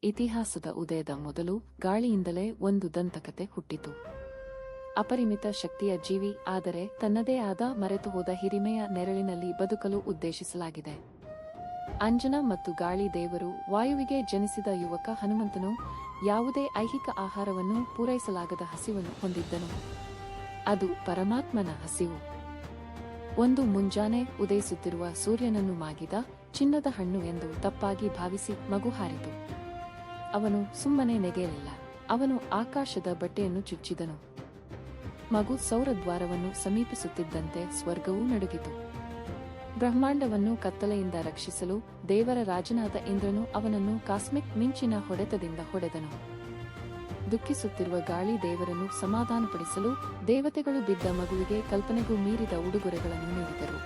ಇತಿಹಾಸದ ಉದಯದ ಮೊದಲು ಗಾಳಿಯಿಂದಲೇ ಒಂದು ದಂತಕತೆ ಹುಟ್ಟಿತು. ಅಪರಿಮಿತ ಶಕ್ತಿಯ ಜೀವಿ, ಆದರೆ ತನ್ನದೇ ಆದ ಮರೆತುಹೋದ ಹಿರಿಮೆಯ ನೆರಳಿನಲ್ಲಿ ಬದುಕಲು ಉದ್ದೇಶಿಸಲಾಗಿದೆ. ಅಂಜನ ಮತ್ತು ಗಾಳಿ ದೇವರು ವಾಯುವಿಗೆ ಜನಿಸಿದ ಯುವಕ ಹನುಮಂತನು ಯಾವುದೇ ಐಹಿಕ ಆಹಾರವನ್ನು ಪೂರೈಸಲಾಗದ ಹಸಿವನ್ನು ಹೊಂದಿದ್ದನು. ಅದು ಪರಮಾತ್ಮನ ಹಸಿವು. ಒಂದು ಮುಂಜಾನೆ ಉದಯಿಸುತ್ತಿರುವ ಸೂರ್ಯನನ್ನು ಮಾಗಿದ ಚಿನ್ನದ ಹಣ್ಣು ಎಂದು ತಪ್ಪಾಗಿ ಭಾವಿಸಿ ಮಗು ಹಾರಿತು. ಅವನು ಸುಮ್ಮನೆ ನೆಗೆಯಲಿಲ್ಲ. ಅವನು ಆಕಾಶದ ಬಟ್ಟೆಯನ್ನು ಚುಚ್ಚಿದನು. ಮಗು ಸೌರದ್ವಾರವನ್ನು ಸಮೀಪಿಸುತ್ತಿದ್ದಂತೆ ಸ್ವರ್ಗವೂ ನಡುಗಿತು. ಬ್ರಹ್ಮಾಂಡವನ್ನು ಕತ್ತಲೆಯಿಂದ ರಕ್ಷಿಸಲು ದೇವರ ರಾಜನಾದ ಇಂದ್ರನು ಅವನನ್ನು ಕಾಸ್ಮಿಕ್ ಮಿಂಚಿನ ಹೊಡೆತದಿಂದ ಹೊಡೆದನು. ದುಃಖಿಸುತ್ತಿರುವ ಗಾಳಿ ದೇವರನ್ನು ಸಮಾಧಾನಪಡಿಸಲು ದೇವತೆಗಳು ಬಿದ್ದ ಮಗುವಿಗೆ ಕಲ್ಪನೆಗೂ ಮೀರಿದ ಉಡುಗೊರೆಗಳನ್ನು ನೀಡಿದರು.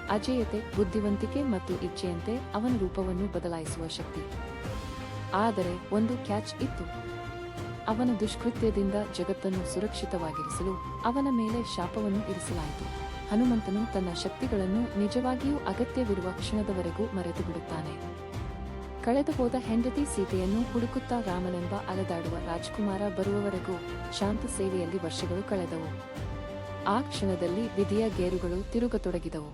ಅಜೇಯತೆ, ಬುದ್ಧಿವಂತಿಕೆ ಮತ್ತು ಇಚ್ಛೆಯಂತೆ ಅವನ ರೂಪವನ್ನು ಬದಲಾಯಿಸುವ ಶಕ್ತಿ. ಆದರೆ ಒಂದು ಕ್ಯಾಚ್ ಇತ್ತು. ಅವನ ದುಷ್ಕೃತ್ಯದಿಂದ ಜಗತ್ತನ್ನು ಸುರಕ್ಷಿತವಾಗಿರಿಸಲು ಅವನ ಮೇಲೆ ಶಾಪವನ್ನು ಇರಿಸಲಾಯಿತು. ಹನುಮಂತನು ತನ್ನ ಶಕ್ತಿಗಳನ್ನು ನಿಜವಾಗಿಯೂ ಅಗತ್ಯವಿರುವ ಕ್ಷಣದವರೆಗೂ ಮರೆತು ಬಿಡುತ್ತಾನೆ. ಕಳೆದುಹೋದ ಹೆಂಡತಿ ಸೀತೆಯನ್ನು ಹುಡುಕುತ್ತಾ ರಾಮನೆಂಬ ಅಲೆದಾಡುವ ರಾಜ್ಕುಮಾರ ಬರುವವರೆಗೂ ಶಾಂತ ಸೇವೆಯಲ್ಲಿ ವರ್ಷಗಳು ಕಳೆದವು. ಆ ಕ್ಷಣದಲ್ಲಿ ವಿಧಿಯ ಗೇರುಗಳು ತಿರುಗತೊಡಗಿದವು.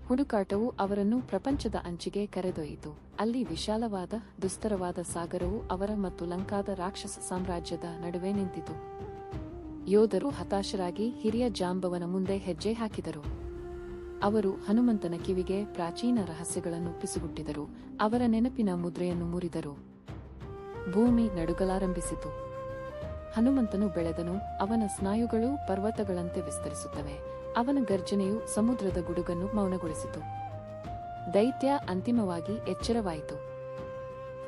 ಹುಡುಕಾಟವು ಅವರನ್ನು ಪ್ರಪಂಚದ ಅಂಚಿಗೆ ಕರೆದೊಯ್ಯಿತು. ಅಲ್ಲಿ ವಿಶಾಲವಾದ ದುಸ್ತರವಾದ ಸಾಗರವು ಅವರ ಮತ್ತು ಲಂಕಾದ ರಾಕ್ಷಸ ಸಾಮ್ರಾಜ್ಯದ ನಡುವೆ ನಿಂತಿತು. ಯೋಧರು ಹತಾಶರಾಗಿ ಹಿರಿಯ ಜಾಂಬವನ ಮುಂದೆ ಹೆಜ್ಜೆ ಹಾಕಿದರು. ಅವರು ಹನುಮಂತನ ಕಿವಿಗೆ ಪ್ರಾಚೀನ ರಹಸ್ಯಗಳನ್ನು ಪಿಸುಗುಟ್ಟಿದರು. ಅವರ ನೆನಪಿನ ಮುದ್ರೆಯನ್ನು ಮುರಿದರು. ಭೂಮಿ ನಡುಗಲಾರಂಭಿಸಿತು. ಹನುಮಂತನು ಬೆಳೆದನು. ಅವನ ಸ್ನಾಯುಗಳು ಪರ್ವತಗಳಂತೆ ವಿಸ್ತರಿಸುತ್ತವೆ. ಅವನ ಗರ್ಜನೆಯು ಸಮುದ್ರದ ಗುಡುಗನ್ನು ಮೌನಗೊಳಿಸಿತು. ದೈತ್ಯ ಅಂತಿಮವಾಗಿ ಎಚ್ಚರವಾಯಿತು.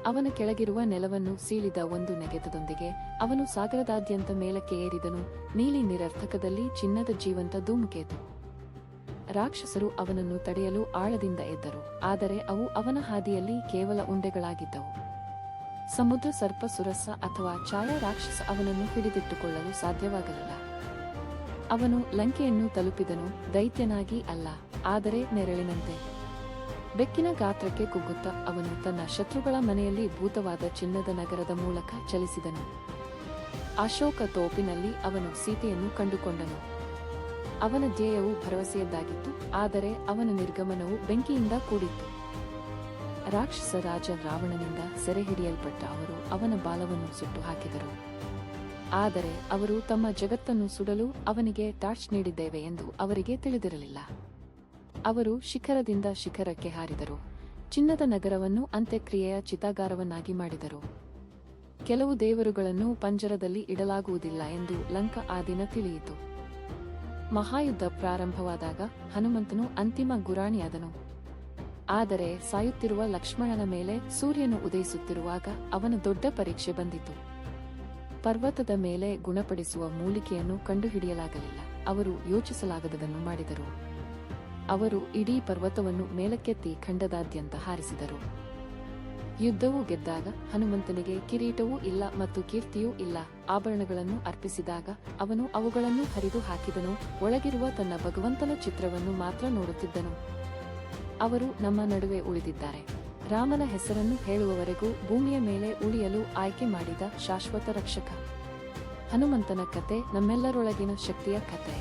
ಅವನ ಕೆಳಗಿರುವ ನೆಲವನ್ನು ಸೀಳಿದ ಒಂದು ನೆಗೆತದೊಂದಿಗೆ ಅವನು ಸಾಗರದಾದ್ಯಂತ ಮೇಲಕ್ಕೆ ಏರಿದನು. ನೀಲಿ ನಿರರ್ಥಕದಲ್ಲಿ ಚಿನ್ನದ ಜೀವಂತ ಧೂಮಕೇತು. ರಾಕ್ಷಸರು ಅವನನ್ನು ತಡೆಯಲು ಆಳದಿಂದ ಎದ್ದರು, ಆದರೆ ಅವು ಅವನ ಹಾದಿಯಲ್ಲಿ ಕೇವಲ ಉಂಡೆಗಳಾಗಿದ್ದವು. ಸಮುದ್ರ ಸರ್ಪ, ಸುರಸ ಅಥವಾ ಛಾಯಾ ರಾಕ್ಷಸ ಅವನನ್ನು ಹಿಡಿದಿಟ್ಟುಕೊಳ್ಳಲು ಸಾಧ್ಯವಾಗಲಿಲ್ಲ. ಅವನು ಲಂಕೆಯನ್ನು ತಲುಪಿದನು, ದೈತ್ಯನಾಗಿ ಅಲ್ಲ, ಆದರೆ ನೆರಳಿನಂತೆ. ಬೆಕ್ಕಿನ ಗಾತ್ರಕ್ಕೆ ಕುಗ್ಗುತ್ತಾ ಅವನು ತನ್ನ ಶತ್ರುಗಳ ಮನೆಯಲ್ಲಿ ಭೂತವಾದ ಚಿನ್ನದ ನಗರದ ಮೂಲಕ ಚಲಿಸಿದನು. ಅಶೋಕ ತೋಪಿನಲ್ಲಿ ಅವನು ಸೀತೆಯನ್ನು ಕಂಡುಕೊಂಡನು. ಅವನ ಧ್ಯೇಯವು ಭರವಸೆಯದ್ದಾಗಿತ್ತು, ಆದರೆ ಅವನ ನಿರ್ಗಮನವು ಬೆಂಕಿಯಿಂದ ಕೂಡಿತ್ತು. ರಾಕ್ಷಸ ರಾಜ ರಾವಣನಿಂದ ಸೆರೆಹಿಡಿಯಲ್ಪಟ್ಟ ಅವರು ಅವನ ಬಾಲವನ್ನು ಸುಟ್ಟು ಹಾಕಿದರು. ಆದರೆ ಅವರು ತಮ್ಮ ಜಗತ್ತನ್ನು ಸುಡಲು ಅವನಿಗೆ ಟಾರ್ಚ್ ನೀಡಿದ್ದೇವೆ ಎಂದು ಅವರಿಗೆ ತಿಳಿದಿರಲಿಲ್ಲ. ಅವರು ಶಿಖರದಿಂದ ಶಿಖರಕ್ಕೆ ಹಾರಿದರು. ಚಿನ್ನದ ನಗರವನ್ನು ಅಂತ್ಯಕ್ರಿಯೆಯ ಚಿತಾಗಾರವನ್ನಾಗಿ ಮಾಡಿದರು. ಕೆಲವು ದೇವರುಗಳನ್ನು ಪಂಜರದಲ್ಲಿ ಇಡಲಾಗುವುದಿಲ್ಲ ಎಂದು ಲಂಕಾ ಆ ದಿನ ತಿಳಿಯಿತು. ಮಹಾಯುದ್ಧ ಪ್ರಾರಂಭವಾದಾಗ ಹನುಮಂತನು ಅಂತಿಮ ಗುರಾಣಿಯಾದನು. ಆದರೆ ಸಾಯುತ್ತಿರುವ ಲಕ್ಷ್ಮಣನ ಮೇಲೆ ಸೂರ್ಯನು ಉದಯಿಸುತ್ತಿರುವಾಗ ಅವನ ದೊಡ್ಡ ಪರೀಕ್ಷೆ ಬಂದಿತು. ಪರ್ವತದ ಮೇಲೆ ಗುಣಪಡಿಸುವ ಮೂಲಿಕೆಯನ್ನು ಕಂಡುಹಿಡಿಯಲಾಗಲಿಲ್ಲ. ಅವರು ಯೋಚಿಸಲಾಗದದನ್ನು ಮಾಡಿದರು. ಅವರು ಇಡೀ ಪರ್ವತವನ್ನು ಮೇಲಕ್ಕೆತ್ತಿ ಖಂಡದಾದ್ಯಂತ ಹಾರಿಸಿದರು. ಯುದ್ಧವು ಗೆದ್ದಾಗ ಹನುಮಂತನಿಗೆ ಕಿರೀಟವೂ ಇಲ್ಲ ಮತ್ತು ಕೀರ್ತಿಯೂ ಇಲ್ಲ. ಆಭರಣಗಳನ್ನು ಅರ್ಪಿಸಿದಾಗ ಅವನು ಅವುಗಳನ್ನು ಹರಿದು ಹಾಕಿದನು. ಒಳಗಿರುವ ತನ್ನ ಭಗವಂತನ ಚಿತ್ರವನ್ನು ಮಾತ್ರ ನೋಡುತ್ತಿದ್ದನು. ಅವರು ನಮ್ಮ ನಡುವೆ ಉಳಿದಿದ್ದಾರೆ. ರಾಮನ ಹೆಸರನ್ನು ಹೇಳುವವರೆಗೂ ಭೂಮಿಯ ಮೇಲೆ ಉಳಿಯಲು ಆಯ್ಕೆ ಮಾಡಿದ ಶಾಶ್ವತ ರಕ್ಷಕ. ಹನುಮಂತನ ಕತೆ ನಮ್ಮೆಲ್ಲರೊಳಗಿನ ಶಕ್ತಿಯ ಕತೆ.